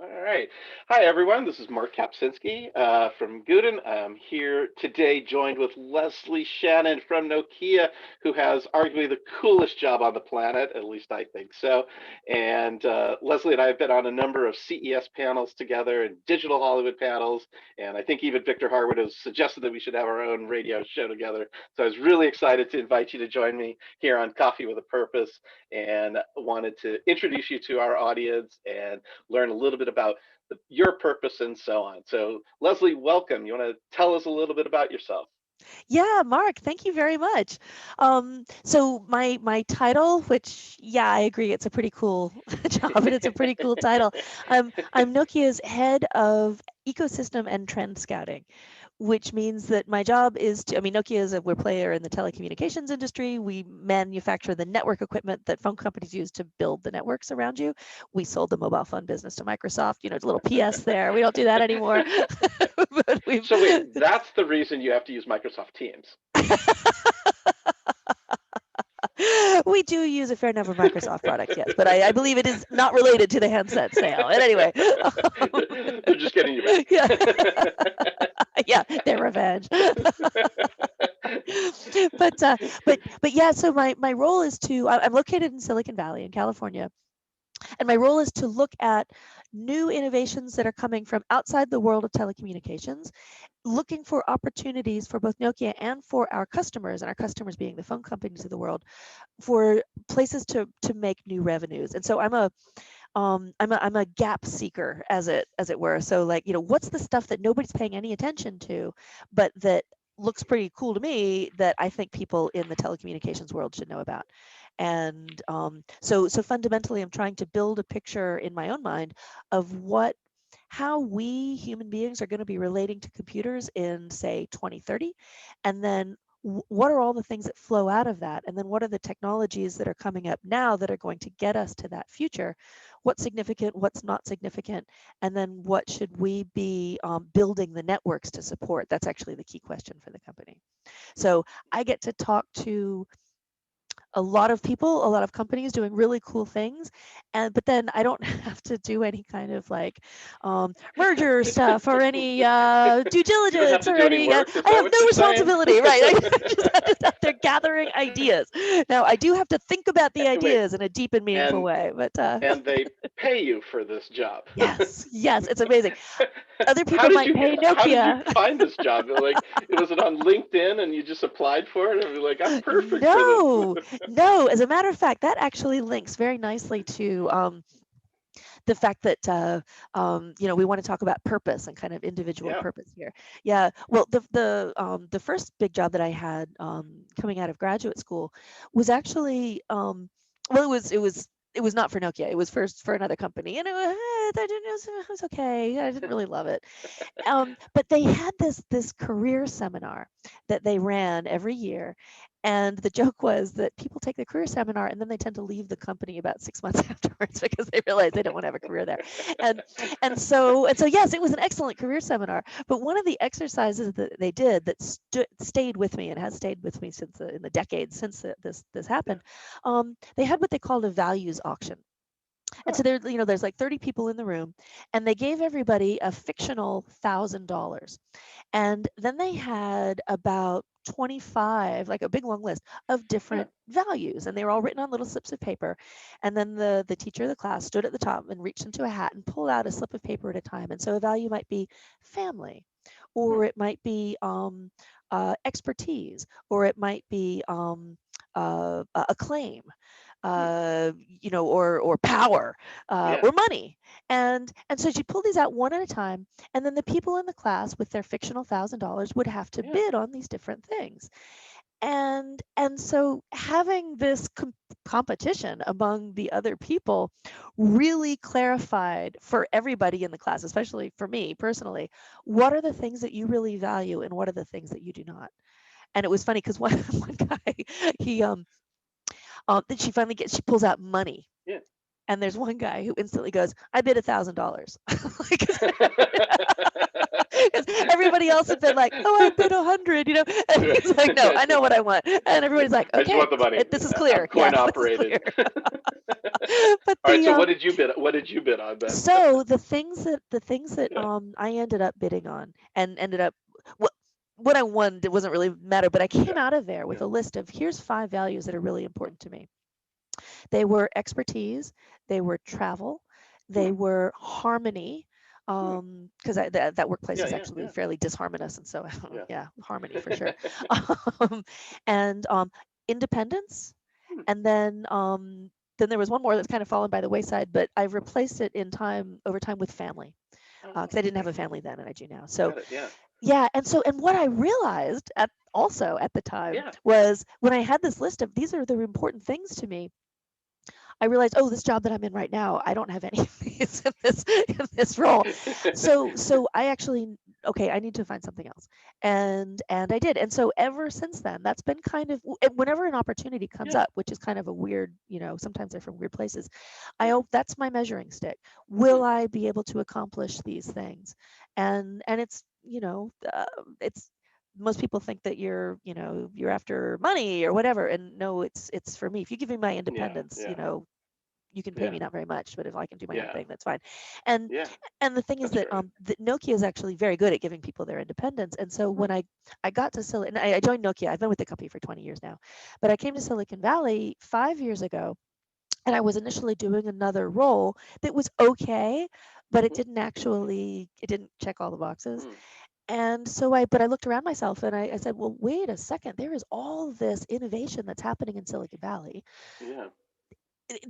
All right. Hi, everyone. This is Mark Kapczynski from Gooten. I'm here today joined with Leslie Shannon from Nokia, who has arguably the coolest job on the planet, at least I think so. And Leslie and I have been on a number of CES panels together and digital Hollywood panels. And I think even Victor Harwood has suggested that we should have our own radio show together. So I was really excited to invite you to join me here on Coffee with a Purpose and wanted to introduce you to our audience and learn a little bit about your purpose and so on. So, Leslie, welcome. You want to tell us a little bit about yourself? Yeah, Mark, thank you very much. So my title, which yeah, I agree, it's a pretty cool job and it's a pretty cool title. I'm Nokia's head of ecosystem and trend scouting, which means that my job is to, I mean, Nokia is we're a player in the telecommunications industry. We manufacture the network equipment that phone companies use to build the networks around you. We sold the mobile phone business to Microsoft. You know, a little PS there. We don't do that anymore. But we've So, wait, that's the reason you have to use Microsoft Teams. we do use a fair number of Microsoft products, yes, but I believe it is not related to the handset sale. And anyway, They're just getting you back. yeah, yeah, their revenge. but but yeah, so my role is to I'm located in Silicon Valley in California, and my role is to look at new innovations that are coming from outside the world of telecommunications, looking for opportunities for both Nokia and for our customers, and our customers being the phone companies of the world, for places to make new revenues. And so I'm a gap seeker, as it were. So like, what's the stuff that nobody's paying any attention to, but that looks pretty cool to me that I think people in the telecommunications world should know about. And so fundamentally, I'm trying to build a picture in my own mind of how we human beings are going to be relating to computers in, say, 2030, and then what are all the things that flow out of that, and then what are the technologies that are coming up now that are going to get us to that future, what's significant, what's not significant, and then what should we be building the networks to support. That's actually the key question for the company. So I get to talk to a lot of people, a lot of companies doing really cool things, and but then I don't have to do any kind of like merger stuff or any due You don't have diligence to or do any any. work. Is I that have what no you're saying? responsibility, right? I'm just out there gathering ideas. Now I do have to think about the Wait, ideas in a deep and meaningful and way, but and they pay you for this job. yes, yes, it's amazing. Other How people did might you pay how did you Nokia. find this job? Like, was it on LinkedIn and you just applied for it and you're like, I'm perfect for this? No, no. As a matter of fact, that actually links very nicely to the fact that we want to talk about purpose and kind of individual Yeah. purpose here. Yeah. Well, the first big job that I had coming out of graduate school was actually well, it was not for Nokia. It was first for another company, and it was okay. I didn't really love it. But they had this career seminar that they ran every year, and the joke was that people take the career seminar and then they tend to leave the company about 6 months afterwards because they realize they don't want to have a career there. And so yes, it was an excellent career seminar. But one of the exercises that they did that stayed with me and has stayed with me since in the decades since this Yeah. happened, they had what they called a values auction. And Huh. so there's like 30 people in the room, and they gave everybody a fictional $1,000. And then they had about 25, like a big long list of Yeah. different values, and they were all written on little slips of paper. And then the teacher of the class stood at the top and reached into a hat and pulled out a slip of paper at a time. And so a value might be family, Hmm. or it might be expertise, or it might be acclaim, Hmm. or power, Yeah. or money. And so she pulled these out one at a time, and then the people in the class with their fictional $1,000 would have to Yeah. bid on these different things. And so having this competition among the other people really clarified for everybody in the class, especially for me personally, what are the things that you really value and what are the things that you do not. And it was funny because one one guy, he then she pulls out money, Yeah. and there's one guy who instantly goes, "I bid $1,000." Like, Because everybody else had been like, oh, I bid 100, you know. And he's like, no, I know what I want. And everybody's like, I just okay, want the money. this is I'm clear. coin Yeah, this is operated. clear. But All right. the So what did you bid? What did you bid on then? so the things that Yeah. I ended up bidding on and ended up what what I won, it wasn't really matter, but I Yeah. came out of there with Yeah. a list of here's 5 values that are really important to me. They were expertise, they were travel, they Hmm. were harmony, Hmm. because that workplace Yeah. is Yeah. actually Yeah. fairly disharmonious, and so Yeah. yeah, harmony for sure. Um, and independence, Hmm. and then there was one more that's kind of fallen by the wayside, but I've replaced it in time over time with family, Oh, because I didn't have okay. a family then, and I do now. So Got it. Yeah. yeah, and what I realized also at the time Yeah. was when I had this list of these are the important things to me, I realized, oh, this job that I'm in right now, I don't have any of these in this role. So I actually, okay, I need to find something else, and I did, and so ever since then, that's been kind of and whenever an opportunity comes Yeah. up, which is kind of a weird, sometimes they're from weird places. I Yeah. hope that's my measuring stick. Hmm. Will I be able to accomplish these things? And it's it's most people think that you're after money or whatever, and no, it's for me. If you give me my Yeah. independence, Yeah. you can pay Yeah. me not very much, but if I can do my own Yeah. thing, that's fine. And Yeah. and the thing is That's that great. that Nokia is actually very good at giving people their independence. And so Hmm. when I got to Silicon, I joined Nokia. I've been with the company for 20 years now, but I came to Silicon Valley 5 years ago, and I was initially doing another role that was okay, but Hmm. it didn't check all the boxes. Hmm. And but I looked around myself and I said, well, wait a second, there is all this innovation that's happening in Silicon Valley. Yeah.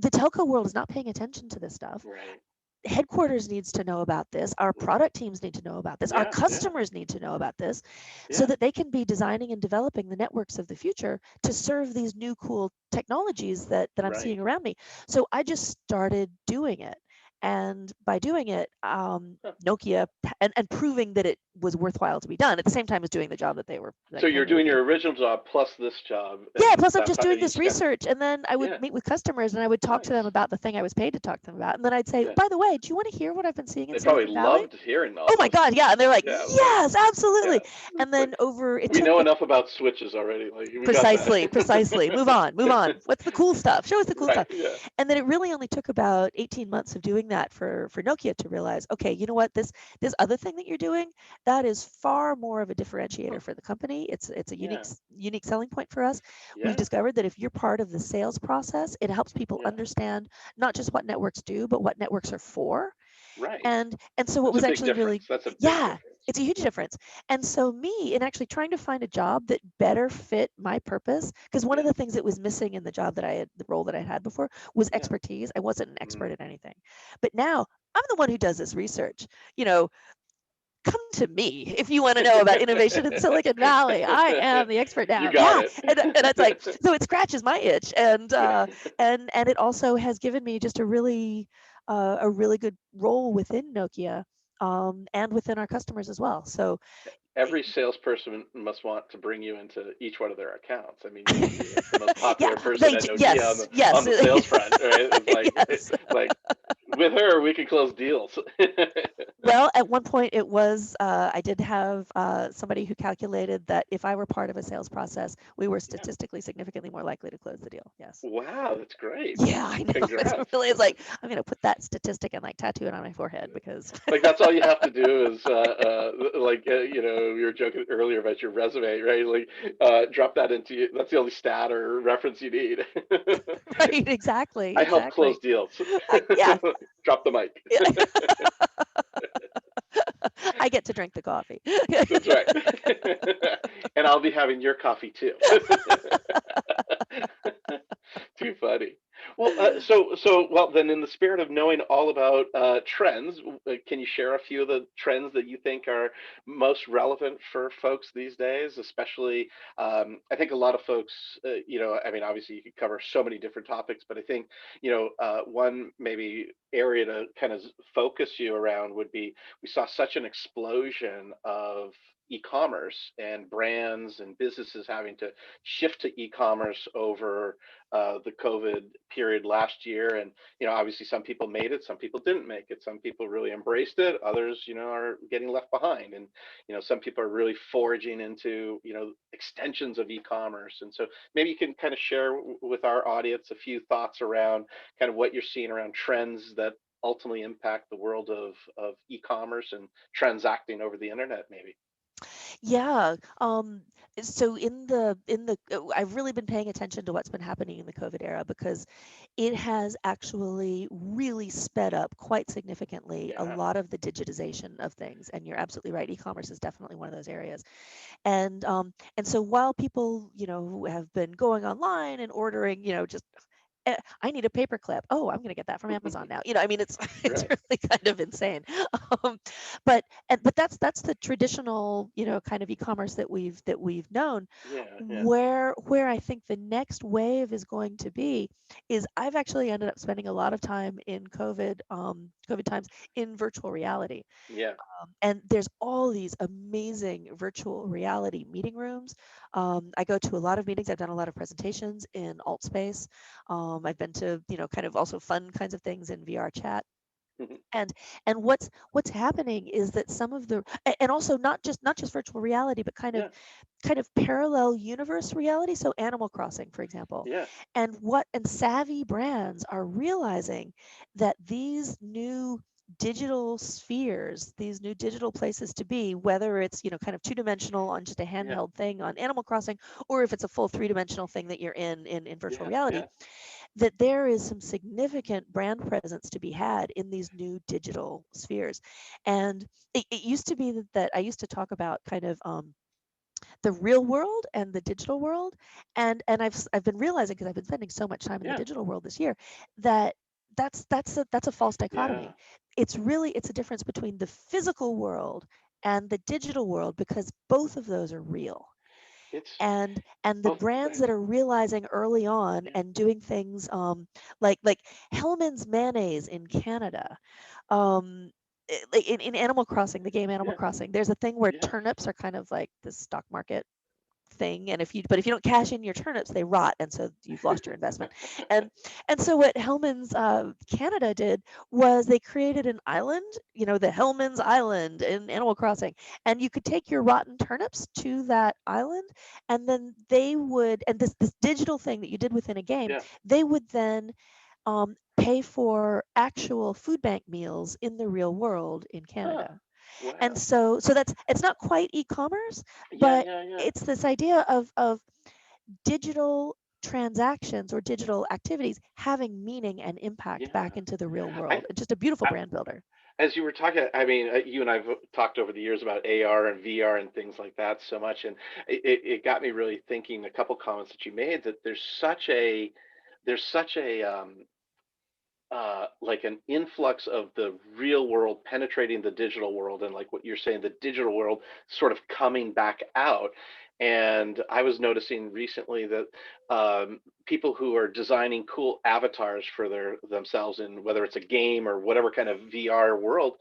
The telco world is not paying attention to this stuff. Right. Headquarters needs to know about this. Our Hmm. product teams need to know about this. Our Yeah. Yeah. customers need to know about this so Yeah. that they can be designing and developing the networks of the future to serve these new cool technologies that I'm Right. seeing around me. So I just started doing it. And by doing it, Huh. Nokia and proving that it was worthwhile to be done at the same time as doing the job that they were So like you're paying me to doing do. your original job plus this job, Yeah, and plus I'm that's just how doing you this just kind of. research, and then I would Yeah. meet with customers and I would talk to them Nice. about the thing I was paid to talk to them about. And then I'd say, Yeah. by the way, do you want to hear what I've been seeing in They probably Silicon Valley? loved hearing all Oh my this. God, yeah. And they're like, Yeah. It's like, yes, yeah. absolutely. And It's then like it we took know it enough about switches already. Like we got precisely, precisely. Move that. on, move on. What's the cool stuff? Show us the cool Right. stuff. Yeah. And then it really only took about 18 months of doing that for Nokia to realize, okay, you know what, this other thing that you're doing, that is far more of a Huh. differentiator for the company. It's a Yeah. unique selling point for us. We've Yeah. discovered that if you're part of the sales process, it helps people Yeah. understand not just what networks do, but what networks are for. Right. And so what That's a was big actually difference. really, That's a big yeah, difference. it's a huge difference. And so me in actually trying to find a job that better fit my purpose, because one of Yeah. the things that was missing in the role that I had before was Yeah. expertise. I wasn't an expert Mm. at anything. But now I'm the one who does this research. You know, come to me if you want to know about innovation in Silicon Valley. I am the expert You now. got Yeah. it. And it's like, so it scratches my itch. And it also has given me just a really good role within Nokia, and within our customers as well. So Every salesperson must want to bring you into each one of their accounts. I mean, you're like the most yeah, popular person at Nokia on yes, yes, the sales front, right? It's yes. like with her, we can close deals. Well, at one point it was, I did have somebody who calculated that if I were part of a sales process, we were Yeah. statistically significantly more likely to close the deal. Yes. Wow, that's great. Yeah, I know. Congrats. It's like I'm gonna put that statistic and like tattoo it on my forehead because Like that's all you have to do is you were joking earlier about your resume, right? Like drop that into that's the only stat or reference you need. right, exactly, I help exactly. close deals. Yeah, Drop the mic. I get to drink the coffee. That's right. And I'll be having your coffee too. Too funny. Well, well, then, in the spirit of knowing all about trends, can you share a few of the trends that you think are most relevant for folks these days? Especially, I think a lot of folks, I mean, obviously you could cover so many different topics, but I think, one maybe area to kind of focus you around would be we saw such an explosion of e-commerce and brands and businesses having to shift to e-commerce over the COVID period last year. And, obviously some people made it, some people didn't make it. Some people really embraced it. Others, are getting left behind. And, some people are really foraging into, extensions of e-commerce. And so maybe you can kind of share with our audience a few thoughts around kind of what you're seeing around trends that ultimately impact the world of e-commerce and transacting over the internet, maybe. Yeah. So I've really been paying attention to what's been happening in the COVID era because it has actually really sped up quite significantly a Yeah. lot of the digitization of things. And you're absolutely right. E-commerce is definitely one of those areas. And so while people, who have been going online and ordering, just I need a paper clip. Oh, I'm going to get that from Amazon now. I mean, it's it's Right. really kind of insane. Um, but that's the traditional, kind of e-commerce that we've known. Yeah. Yeah. Where I think the next wave is going to be is I've actually ended up spending a lot of time in COVID times in virtual reality. Yeah. And there's all these amazing virtual reality meeting rooms. I go to a lot of meetings. I've done a lot of presentations in alt space. I've been to, kind of also fun kinds of things in VR chat. Mhm. And what's happening is that some of and also not just virtual reality, but Yeah. kind of parallel universe reality. So Animal Crossing, for example, Yeah. and savvy brands are realizing that these new digital spheres, these new digital places to be, whether it's, kind of two-dimensional on just a Yeah. handheld thing on Animal Crossing, or if it's a full three-dimensional thing that you're in virtual Yeah. reality, Yeah. that there is some significant brand presence to be had in these new digital spheres. And it used to be that I used to talk about kind of the real world and the digital world, and I've been realizing, because I've been spending so much time in the Yeah. digital world this year, that that's a false Yeah. dichotomy. It's a difference between the physical world and the digital world, because both of those are real. It's And the oh, go brands ahead. that are realizing early on Yeah. and doing things, like Hellman's mayonnaise in Canada, um like in Animal Crossing, the game Animal Yeah. Crossing, there's a thing where Yeah. turnips are kind of like the stock market thing, and if you don't cash in your turnips, they rot, and so you've lost your investment. And so what Hellman's Canada did was they created an island, the Hellman's Island in Animal Crossing, and you could take your rotten turnips to that island, and then they would, and this digital thing that you did within a game, Yeah. they would then pay for actual food bank meals in the real world in Huh. Canada. And Wow. so it's not quite e-commerce, Yeah. but Yeah. Yeah. it's this idea of digital transactions or digital activities having meaning and impact back Yeah. into the real I, world. It's just a beautiful I brand builder. as you were talking, I mean, you and I've talked over the years about AR and VR and things like that so much, and it got me really thinking. A couple comments that you made, that there's such a like an influx of the real world penetrating the digital world, and like what you're saying, the digital world sort of coming back out. And I was noticing recently that people who are designing cool avatars for themselves in whether it's a game or whatever kind of VR world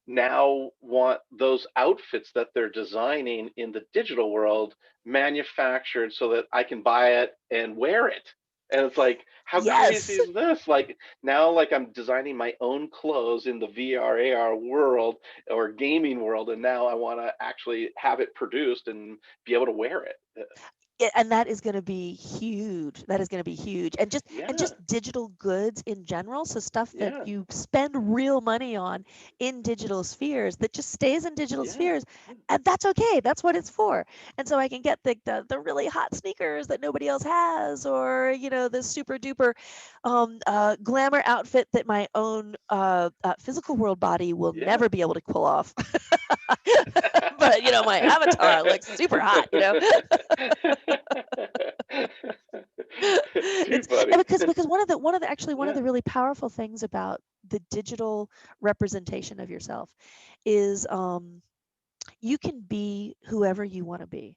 now want those outfits that they're designing in the digital world manufactured so that I can buy it and wear it. And it's like, how crazy Yes. is this? Like now, like I'm designing my own clothes in the VR, AR world or gaming world, and now I want to actually have it produced and be able to wear it. And that is going to be huge. That is going to be huge. And just Yeah, digital goods in general, so stuff that yeah, you spend real money on in digital spheres that just stays in digital yeah, spheres, and that's okay. That's what it's for. And so I can get the really hot sneakers that nobody else has, or the super duper glamour outfit that my own physical world body will yeah. never be able to pull off. But my avatar looks super hot. Too It's funny. and because one of the actually one of Yeah, the really powerful things about the digital representation of yourself is, you can be whoever you want to be.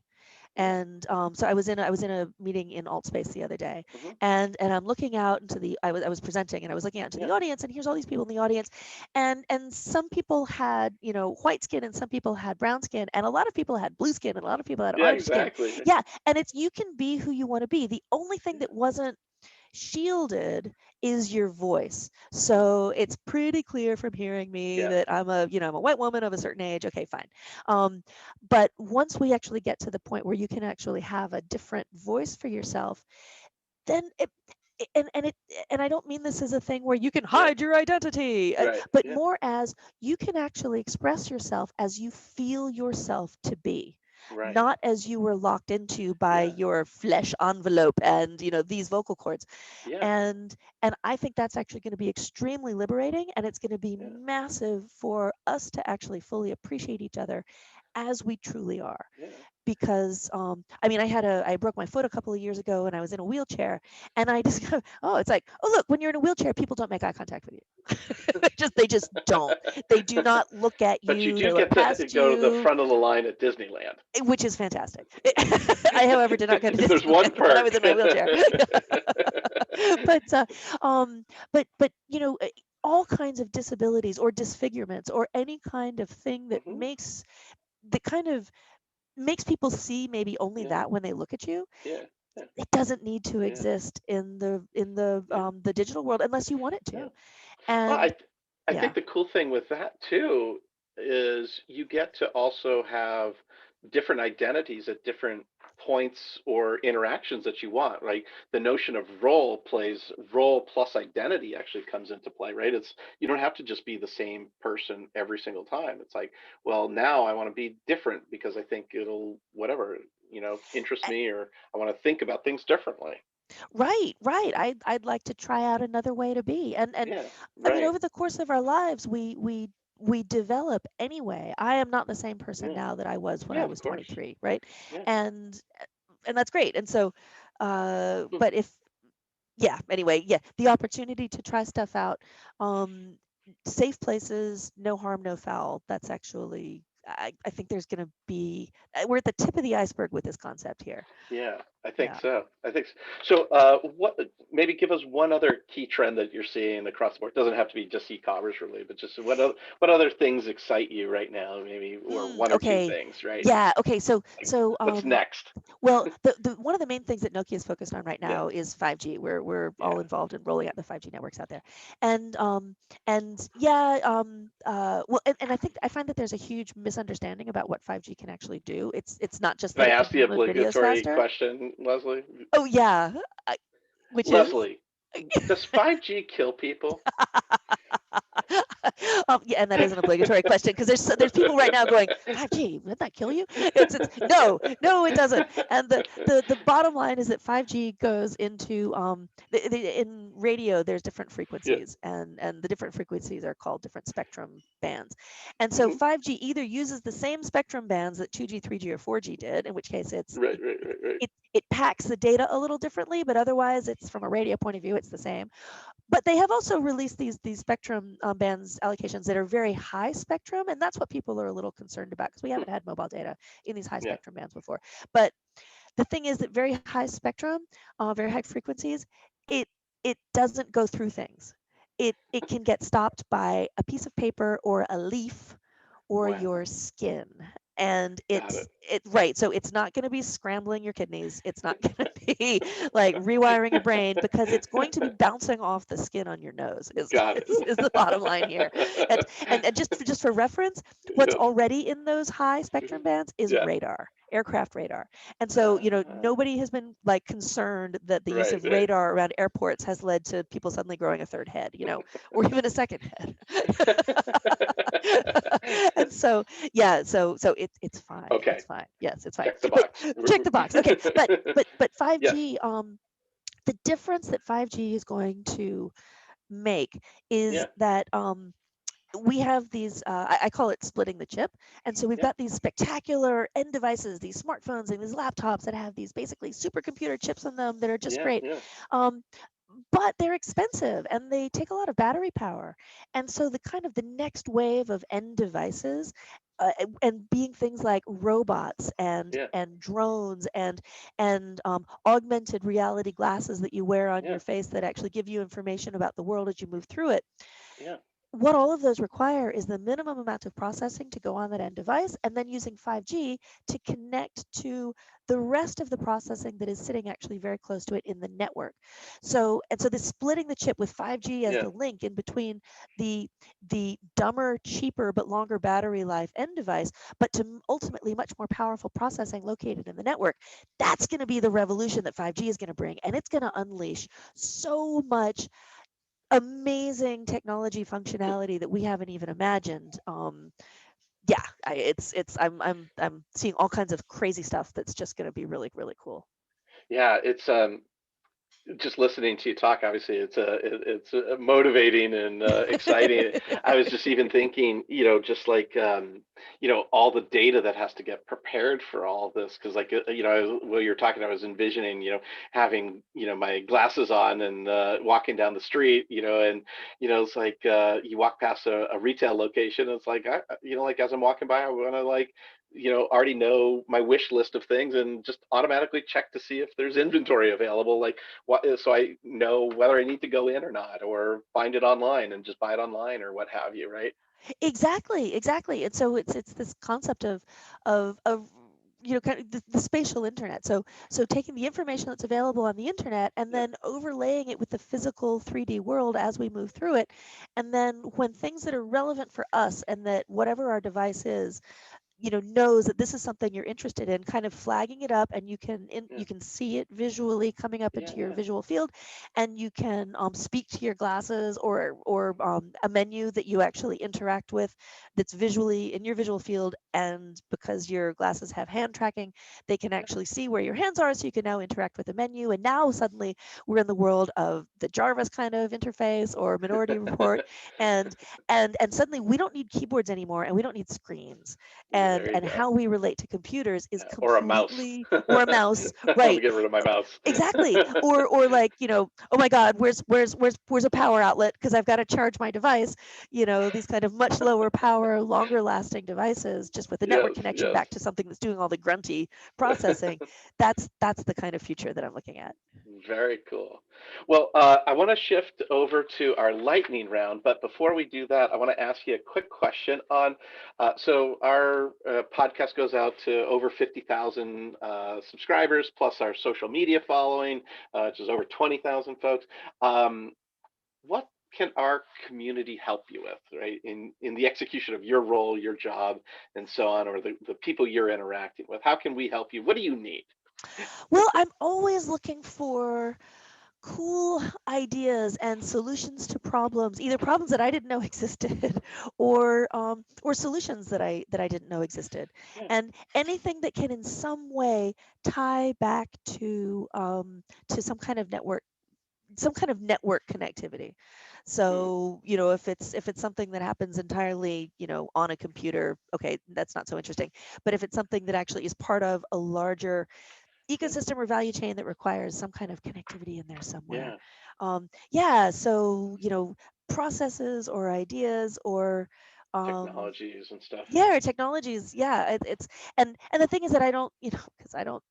yeah. And so I was in a meeting in alt space the other day, Hmm. and I'm looking out into the I was presenting, and I was looking out into Yeah, the audience, and here's all these people in the audience, and some people had, white skin, and some people had brown skin, and a lot of people had blue skin, and a lot of people had yeah, orange skin. exactly. Yeah, and it's, you can be who you want to be. The only thing Yeah, that wasn't Shielded is your voice. So it's pretty clear from hearing me Yeah. that I'm a white woman of a certain age. Okay, fine. But once we actually get to the point where you can actually have a different voice for yourself, then it and I don't mean this as a thing where you can Yeah. hide your identity, Right. but Yeah. more as you can actually express yourself as you feel yourself to be, Right. not as you were locked into by Yeah. your flesh envelope and these vocal cords. Yeah. And I think that's actually going to be extremely liberating, and it's going to be Yeah. massive for us to actually fully appreciate each other as we truly are. Yeah. Because I mean, I broke my foot a couple of years ago, and I was in a wheelchair, and I just it's like, oh look, when you're in a wheelchair, people don't make eye contact with you. They just don't. They do not look at But you you. do They look get to past go to the you, front of the line at Disneyland. which is fantastic. I, however, did not go to If there's one Disneyland when I perk. was in my wheelchair. but all kinds of disabilities or disfigurements or any kind of thing that Hmm. kind of makes people see maybe only Yeah. that when they look at you. Yeah. Yeah. It doesn't need to Yeah. exist in Yeah. the digital world unless you want it Yeah. to. Well, And I yeah. think the cool thing with that too is you get to also have different identities at different points or interactions that you want, right? The notion of role plus identity actually comes into play, right? It's you don't have to just be the same person every single time. It's like, well, now I want to be different because I think it'll whatever, interest me, or I want to think about things differently. Right. I'd like to try out another way to be. And Yeah, I mean, right. over the course of our lives, we develop anyway. I am not the same person Yeah. now that I was when Yeah, I of was course. 23, right? Yeah. And and that's great. And so but if yeah, anyway, yeah, the opportunity to try stuff out, um safe places, no harm, no foul. That's actually I think there's going to be we're at the tip of the iceberg with this concept here. Yeah, I think Yeah. so. I think so. So, what maybe give us one other key trend that you're seeing across the board. Doesn't have to be just e-commerce related, but just what other things excite you right now, maybe, or one or two Okay. things, right? Yeah. Okay. Like, what's next? Well, the one of the main things that Nokia is focused on right Yeah, now is 5G. We're all yeah. involved in rolling out the 5G networks out there, and yeah, well, and I find that there's a huge misunderstanding about what 5G can actually do. It's not just Can that I it can ask the download videos obligatory faster. question, Leslie? Oh yeah, I, which is. Leslie, does 5G kill people? Yeah, and that is an obligatory question because there's people right now going 5G, would that kill you? It's no, no, it doesn't. And the bottom line is that 5G goes into in radio. There's different Yeah. frequencies, and the different frequencies are called different spectrum bands. And so Hmm. 5G either uses the same spectrum bands that 2G, 3G, or 4G did, in which case Right, right, right, right. it packs the data a little differently, but otherwise it's from a radio point of view, it's the same. But they have also released these spectrum bands allocations that are very high spectrum, and that's what people are a little concerned about because we Hmm. haven't had mobile data in these high Yeah, spectrum bands before. But the thing is that very high spectrum, very high frequencies, it it doesn't go through things. It can get stopped by a piece of paper or a leaf or wow, your skin. And got it. it right. So it's not going to be scrambling your kidneys. It's not going to be like rewiring your brain because it's going to be bouncing off the skin on your nose is, Got is the bottom line here. And just for reference, what's it. already in those high spectrum bands is Yeah. radar, aircraft radar. And so, Uh, nobody has been like concerned that the use right, of right. radar around airports has led to people suddenly growing a third head, or even a second head. And so yeah, so it's fine. Okay, It's fine. Yes, it's fine. check the But box. check the box. Okay, but Yes. 5G, the difference that 5G is going to make is Yeah, that we have these I call it splitting the chip. And so we've yeah, got these spectacular end devices, these smartphones and these laptops that have these basically supercomputer chips in them that are just yeah, great. yeah, um, but they're expensive and they take a lot of battery power. And so the next wave of end devices, and being things like robots yeah, and drones and augmented reality glasses that you wear on yeah, your face that actually give you information about the world as you move through it. yeah. what all of those require is the minimum amount of processing to go on that end device, and then using 5G to connect to the rest of the processing that is sitting actually very close to it in the network. So this splitting the chip with 5G as Yeah. the link in between the the dumber, cheaper, but longer battery life end device, but to ultimately much more powerful processing located in the network. That's going to be the revolution that 5G is going to bring, and it's going to unleash so much amazing technology functionality that we haven't even imagined. Yeah, I'm seeing all kinds of crazy stuff that's just going to be really really cool. Yeah, it's just listening to you talk, obviously it's motivating and exciting. I was just even thinking, just like all the data that has to get prepared for all this, because like while you're talking, I was envisioning having my glasses on and walking down the street, and it's like you walk past a retail location, it's like like as I'm walking by, I want to like already know my wish list of things and just automatically check to see if there's inventory available, like what, so I know whether I need to go in or not, or find it online and just buy it online or what have you, right? Exactly, exactly. And so it's this concept of kind of the spatial internet. So taking the information that's available on the internet and Yeah, then overlaying it with the physical 3D world as we move through it. And then when things that are relevant for us and that whatever our device is, knows that this is something you're interested in, kind of flagging it up, and yeah, you can see it visually coming up yeah, into your yeah, visual field, and you can speak to your glasses or a menu that you actually interact with that's visually in your visual field, and because your glasses have hand tracking, they can yeah. actually see where your hands are, so you can now interact with the menu. And now suddenly we're in the world of the Jarvis kind of interface or Minority Report, and and suddenly we don't need keyboards anymore, and we don't need screens, There you and go. how we relate to computers is Or a mouse. completely, or a mouse, I'm right? get rid of my mouse. Exactly. Or like, oh my God, where's a power outlet because I've got to charge my device. These kind of much lower power, longer lasting devices, just with the network Yes, connection yes. back to something that's doing all the grunty processing. That's the kind of future that I'm looking at. Very cool. Well, I want to shift over to our lightning round, but before we do that, I want to ask you a quick question on. So our podcast goes out to over 50,000 subscribers, plus our social media following, which is over 20,000 folks. Um, what can our community help you with, right, in the execution of your role, your job, and so on, or the people you're interacting with? How can we help you? What do you need? Well, I'm always looking for cool ideas and solutions to problems, either problems that I didn't know existed, or solutions that I didn't know existed, Yeah. and anything that can in some way tie back to some kind of network connectivity. Hmm. So, if it's something that happens entirely, on a computer, okay, that's not so interesting. But if it's something that actually is part of a larger Yeah. ecosystem or value chain that requires some kind of connectivity in there somewhere. Yeah. Yeah, so processes or ideas or Technologies and stuff. yeah, or technologies. Yeah, it's and the thing is that I don't, because I don't,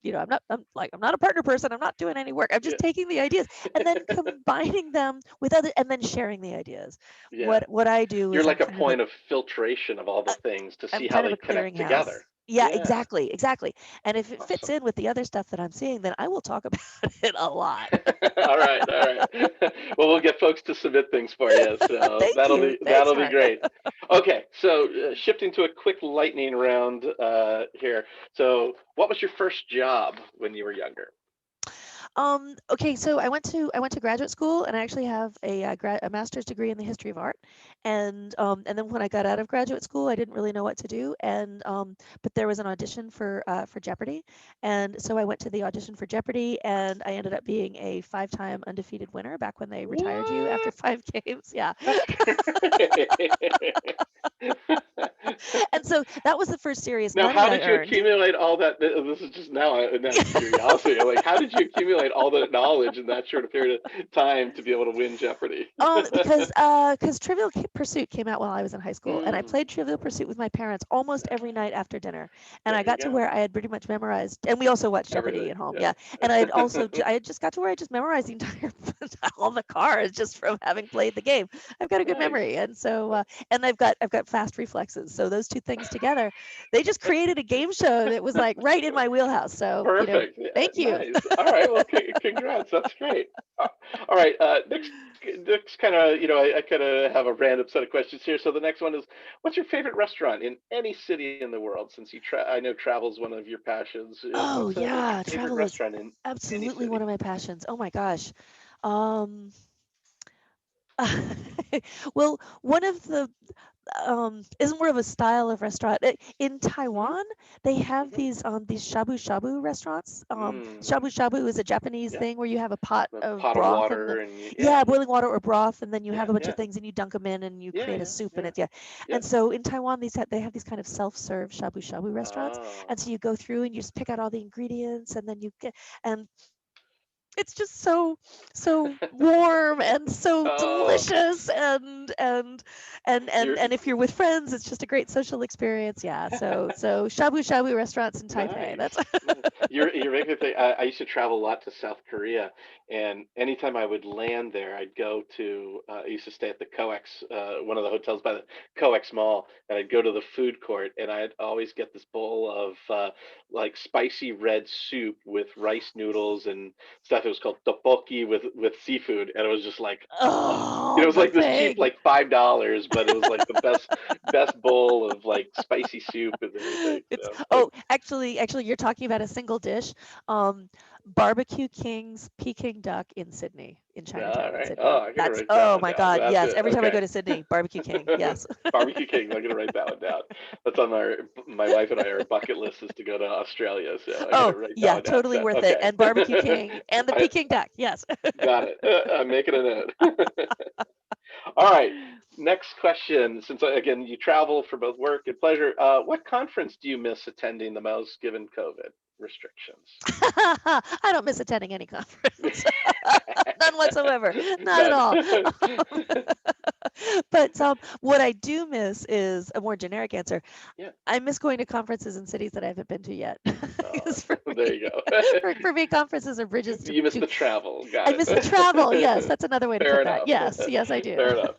I'm not a partner person. I'm not doing any work. I'm Yeah. just taking the ideas and then combining them with other, and then sharing the ideas. Yeah. What I do You're is like a point of filtration of all the a things to I'm see how kind of they a connect clearinghouse. together. Yeah, Yeah. exactly, exactly. And if it fits Awesome. in with the other stuff that I'm seeing, then I will talk about it a lot. All right, all right. Well, we'll get folks to submit things for you, so Thank that'll you. be Thanks, that'll be Mark. great. Okay, so shifting to a quick lightning round here. So, what was your first job when you were younger? Okay, so I went to graduate school, and I actually have a master's degree in the history of art. And then when I got out of graduate school, I didn't really know what to do. But there was an audition for Jeopardy, and so I went to the audition for Jeopardy, and I ended up being a 5-time undefeated winner back when they retired you after What? 5 games. Yeah. That's great. And so that was the first serious Now, money how I did you earned. accumulate all that? This is just now curiosity. Like, how did you accumulate all the knowledge in that short a period of time to be able to win Jeopardy? Because Trivial Pursuit came out while I was in high school, and I Mm, played Trivial Pursuit with my parents almost every night after dinner. And I there you got to go. where I had pretty much memorized, and we also watched Jeopardy Everything. at home, yeah. And Yeah. I had just got to where I just memorized the entire all the cars just from having played the game. I've got a good Nice. memory, and so and I've got fast reflexes. So those two things together, they just created a game show that was like right in my wheelhouse. So Perfect. Yeah, thank you. nice. All right. Well, congrats. That's great. All right. Next kind of, I kind of have a random set of questions here. So the next one is, what's your favorite restaurant in any city in the world? Since I know travel's one of your passions. Oh What's your yeah, favorite travel is restaurant in any absolutely one city? of my passions. Oh my gosh. Um, well, one of the is more of a style of restaurant. In Hmm. Taiwan, they have Hmm. these shabu shabu restaurants. Mm. Shabu shabu is a Japanese Yeah. thing where you have a pot A of pot of broth and water and yeah, boiling water or broth, and then you yeah, have a bunch of yeah, things and you dunk them in and you yeah, create a yeah, soup and yeah, it's yeah. yeah. And so in Taiwan, they have these kind of self-serve shabu shabu restaurants, Oh. and so you go through and you just pick out all the ingredients and then you get and it's just so warm and so Oh, delicious you're and if you're with friends it's just a great social experience, yeah. So shabu shabu restaurants in Taipei, nice. that's Nice. You're making me think. I used to travel a lot to South Korea, and anytime I would land there, I'd go to. I used to stay at the COEX, one of the hotels by the COEX Mall, and I'd go to the food court, and I'd always get this bowl of like spicy red soup with rice noodles and stuff. It was called tteokbokki with seafood, and it was just like, oh, it oh was the like this cheap, thing. like $5, but it was like the best bowl of like spicy soup and everything. It's So oh actually you're talking about a single dish. um Barbecue King's Peking duck in Sydney, in all Chinatown in right. Oh, Sydney. I gotta That's write that oh one my down. god, That's yes, it. every time I Okay. go to Sydney, Barbecue King, yes. Barbecue King. I'm gonna write that one down. That's on my wife and I our bucket list is to go to Australia. So I gotta Oh, write that yeah, one down. totally So worth it. okay. And Barbecue King and the I Peking duck. Yes. got it. I'm making a note. All right. Next question. Since again you travel for both work and pleasure, what conference do you miss attending the most given COVID restrictions? I don't miss attending any conference. None whatsoever. Not at None. all. But what I do miss is a more generic answer. Yeah. I miss going to conferences in cities that I haven't been to yet. Oh, Because for there me, you go. for me, conferences are bridges You missed to the travel. Got I miss the travel. Yes, it. that's another way to Fair put that. enough. Yes, yes, I do. Fair enough.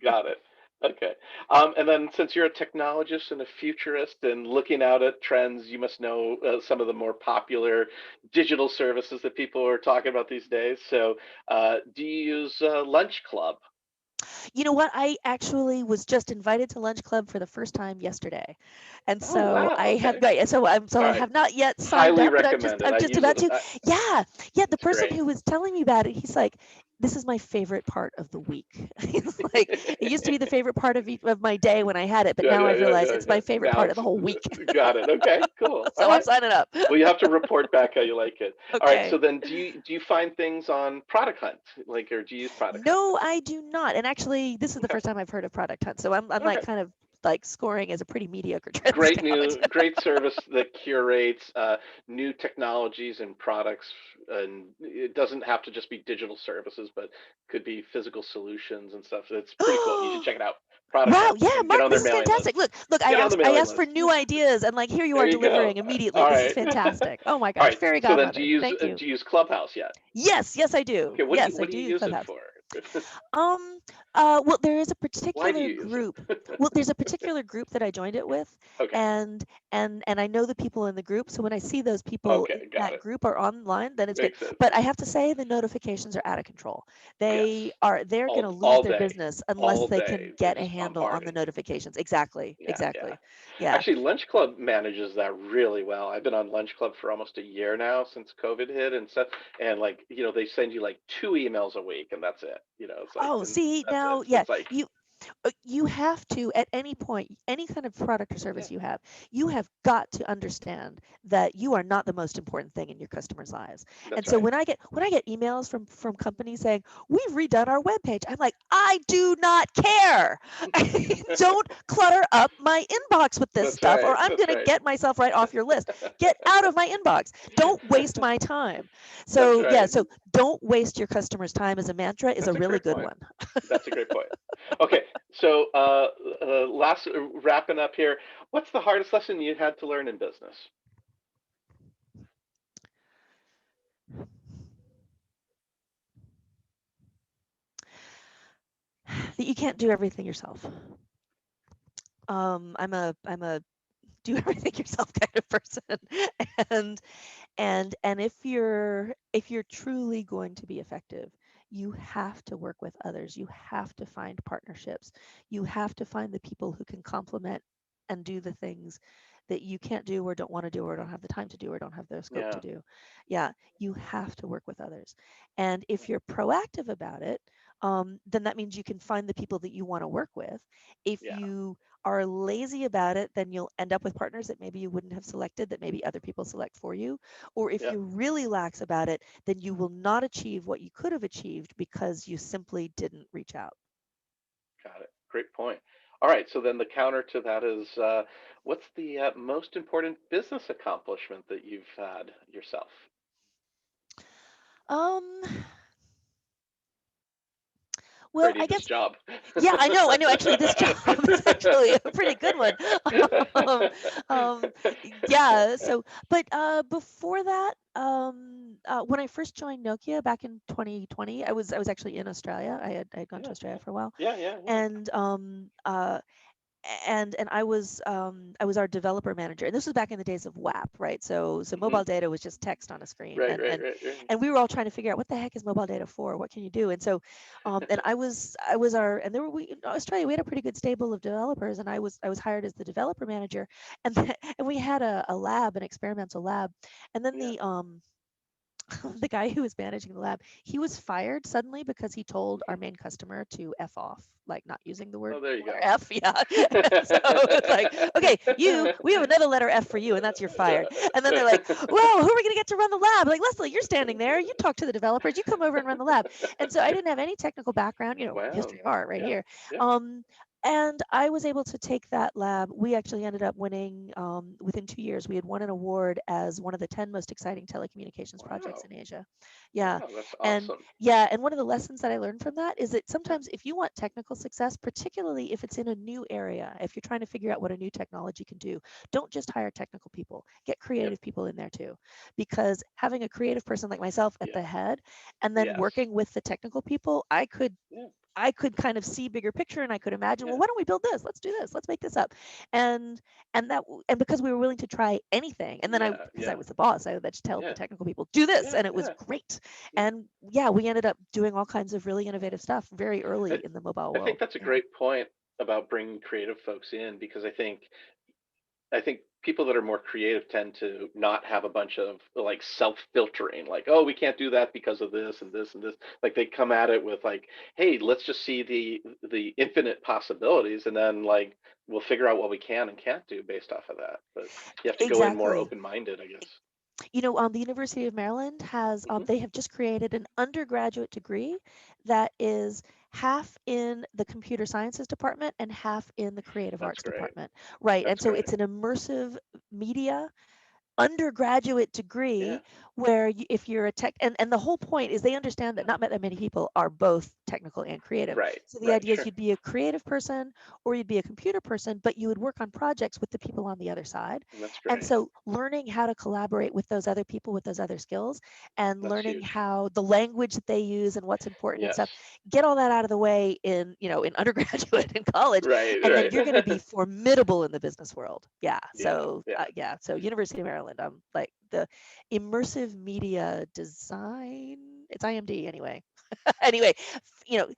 Got it. Okay. And then since you're a technologist and a futurist and looking out at trends, you must know some of the more popular digital services that people are talking about these days. So, do you use Lunch Club? You know what? I actually was just invited to Lunch Club for the first time yesterday, and Oh, so wow. I have Okay. right. So All I right. have not yet signed Highly up, but recommended. I'm I just use about it. to. Yeah, yeah. The It's person great. who was telling me about it, he's like, "This is my favorite part of the week." He's like, "It used to be the favorite part of my day when I had it, but Yeah, now yeah, I've yeah, realized yeah, it's yeah. my favorite Now part of it's the whole week." got it. Okay, cool. All So I'm right. signing up. Well, you have to report back how you like it. All right. So Okay. then, do you find things on Product Hunt, like, or do you use Product Hunt? No, I do not. And actually, this is the Okay. first time I've heard of Product Hunt, so I'm like Okay. kind of like scoring as a pretty mediocre trend scout. Great service that curates new technologies and products, and it doesn't have to just be digital services, but could be physical solutions and stuff. It's pretty cool. You should check it out. Product Wow, Hunt yeah, and get Mark, on their this is mailing list. fantastic. Look, Get on the I mailing asked for list. new ideas and like here you There are you go. delivering immediately. All This is right. fantastic. Oh my All gosh, right. fairy So then, do godmother. you use Thank you. do you use Clubhouse yet? Yes, yes, I do. Okay. Yes, I What do do you use use it Clubhouse. for? Um, well, there is a Why do particular you use it? group. Well, there's a particular group that I joined it with, Okay. and and I know the people in the group. So when I see those people in Okay. Got that it. group are online, then it's good. Makes sense. But I have to say the notifications are out of control. Yes. They're going to lose All their day. business unless All they day. can They're get a just handle on the bombarding you. notifications. Exactly, Yeah. Yeah. exactly. Yeah. Actually, Lunch Club manages that really well. I've been on Lunch Club for almost a year now since COVID hit and stuff. And like, they send you like two emails a week and that's it. It's like, Oh, and see that's it. now, So yeah, it's like, you You have to, at any point, any kind of product or Yeah, service you have got to understand that you are not the most important thing in your customers' lives. And that's so right. when I get emails from companies saying, "We've redone our webpage," I'm like, I do not care. Don't clutter up my inbox with this That's stuff, right. or I'm That's going to right. get myself right off your list. Get out of my inbox. Don't waste my time. That's So yeah, right. so don't waste your customers' time as a mantra is a That's a really great good point. one. That's a great point. Okay, so last wrapping up here, what's the hardest lesson you had to learn in business? That you can't do everything yourself. I'm a do everything yourself kind of person, and and if you're truly going to be effective, you have to work with others. You have to find partnerships. You have to find the people who can complement and do the things that you can't do or don't want to do or don't have the time to do or don't have the scope to Yeah, do. Yeah, you have to work with others. And if you're proactive about it, then that means you can find the people that you want to work with. If yeah, you are lazy about it, then you'll end up with partners that maybe you wouldn't have selected, that maybe other people select for you. Or if yeah, you're really lax about it, then you will not achieve what you could have achieved because you simply didn't reach out. got it. Great point. All right, so then the counter to that is, what's the most important business accomplishment that you've had yourself? Um, well, Creating I this guess, job. yeah, I know. Actually, this job is actually a pretty good one. Um, um, yeah. So, but before that, when I first joined Nokia back in 2020, I was actually in Australia. I had gone to Yeah, Australia for a while, yeah, yeah, yeah. and and I was our developer manager, and this was back in the days of WAP, right? So Hmm. mobile data was just text on a screen, Right, and right, and right, right. and we were all trying to figure out what the heck is mobile data for? What can you do? And so, and I was our and there were we in Australia we had a pretty good stable of developers, and I was hired as the developer manager, and and we had a lab, an experimental lab, and then Yeah. the the guy who was managing the lab, he was fired suddenly because he told our main customer to F off, like not using the word Oh, there you letter go. F. Yeah. So it's like, okay, we have another letter F for you, and that's you're fired. And then they're like, well, who are we going to get to run the lab? Like, Leslie, you're standing there. You talk to the developers. You come over and run the lab. And so I didn't have any technical background, Wow. history of art right Yeah, here. yeah. Um, and I was able to take that lab. We actually ended up winning within 2 years. We had won an award as one of the 10 most exciting telecommunications projects Wow. in Asia. Yeah. Wow, that's And awesome. yeah, and one of the lessons that I learned from that is that Yeah, sometimes if you want technical success, particularly if it's in a new area, if you're trying to figure out what a new technology can do, don't just hire technical people. Get yeah, creative people in there too. Because having a creative person like myself at yeah. the head and then Yes. working with the technical people, Yeah, I could kind of see bigger picture, and I could imagine, well, yeah, why don't we build this? Let's do this. Let's make this up. And and because we were willing to try anything, and then yeah, because I yeah, was the boss, I would just tell the yeah, technical people, do this, yeah, and it was yeah, great. yeah. And yeah, we ended up doing all kinds of really Yeah. innovative stuff very early I, in the mobile I think world. that's a Yeah. great point about bringing creative folks in because I think people that are more creative tend to not have a bunch of like self-filtering, like, oh, we can't do that because of this and this and this. Like they come at it with like, hey, let's just see the infinite possibilities, and then like we'll figure out what we can and can't do based off of that. But you have to go in more Exactly. open-minded, I guess. The University of Maryland has, Hmm. they have just created an undergraduate degree that is half in the computer sciences department and half in the creative That's arts great. department. Right. And That's so great. it's an immersive media undergraduate Yeah. degree where if you're a tech, and the whole point is they understand that not that many people are both technical and creative. Right. So the Right. idea is Sure. you'd be a creative person or you'd be a computer person, but you would work on projects with the people on the other side. That's And great. so learning how to collaborate with those other people with those other skills and That's learning huge. how the language that they use and what's important and Yes. stuff, get all that out of the way in undergraduate and college, Right. and then you're going to Right. be formidable in the business world. Yeah. Yeah. So Yeah. yeah. So University of Maryland. Like the immersive media design. It's IMD anyway. Anyway,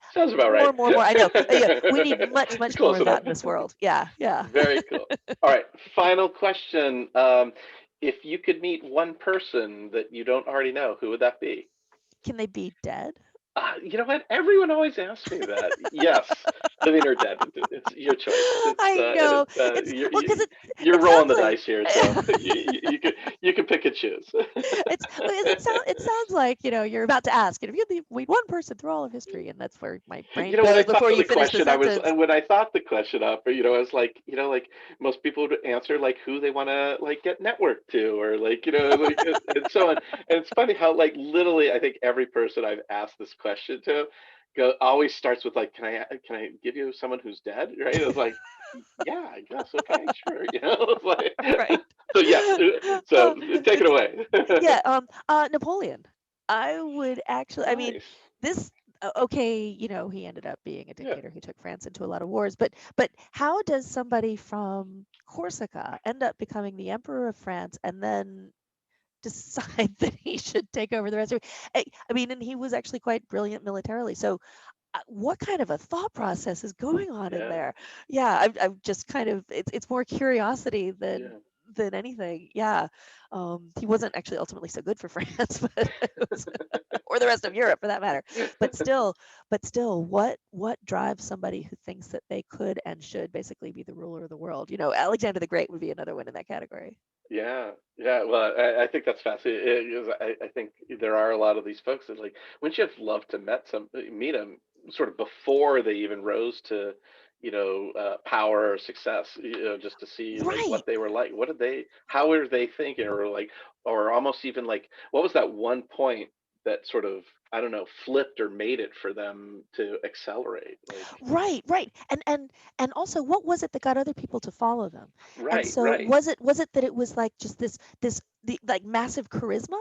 Sounds about more, right. more, more. I know. Yeah, we need much, much more Close of enough. that in this world. Yeah, yeah. Very cool. All right. Final question. If you could meet one person that you don't already know, who would that be? Can they be dead? You know what? Everyone always asks me that. Yes, living or dead. It's your choice. I know. It's well because You're it rolling sounds the like dice here, so you can pick and choose. it's because it sounds like, you're about to ask, and if you could lead one person through all of history, and that's where my brain When I goes thought before of you the finish the question, sentence. when I thought the question up, I was like, like most people would answer like who they want to like get networked to, or like, and so on. And it's funny how like literally, I think every person I've asked this question to always starts with like, can I give you someone who's dead? Right? It's like, yeah, I guess. Okay, sure. It's like, Right. so yes. So take it It's away. yeah. Napoleon. I would actually. I mean, Nice. this. Okay, he ended up being a Yeah. dictator who took France into a lot of wars. But how does somebody from Corsica end up becoming the emperor of France and then decide that he should take over the rest of it? I mean, and he was actually quite brilliant militarily. So what kind of a thought process is going on in Yeah. there? Yeah, I'm just kind of it's more curiosity Yeah. than anything. Yeah, he wasn't actually ultimately so good for France, but it was, or the rest of Europe for that matter. But still, what drives somebody who thinks that they could and should basically be the ruler of the world? Alexander the Great would be another one in that category. Yeah, yeah. Well, I think that's fascinating. I think there are a lot of these folks that like, wouldn't you have loved to meet them sort of before they even rose to, power or success, just to see like Right. what they were like. What did how were they thinking? Or like, or almost even like, what was that one point that sort of, I don't know, flipped or made it for them to accelerate? Like, Right. And also, what was it that got other people to follow them? And right, so, right. was it that it was like just the like massive charisma,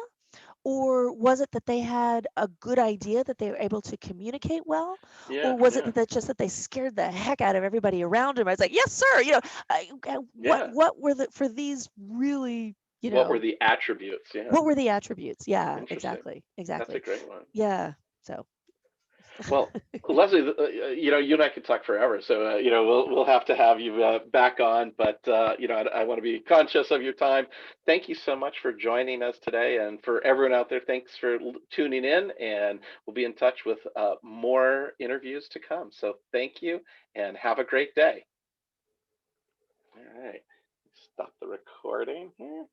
or was it that they had a good idea that they were able to communicate well, Yeah, or was it yeah, that just that they scared the heck out of everybody around them? I was like, yes, sir. What yeah. were the for these really, What were the attributes? Yeah. what were the attributes? Yeah, Interesting. exactly, That's a exactly. great one. Yeah. So. Well, Leslie, you and I could talk forever, so we'll have to have you back on. But I want to be conscious of your time. Thank you so much for joining us today, and for everyone out there, thanks for tuning in. And we'll be in touch with more interviews to come. So thank you, and have a great day. All right, stop the recording here.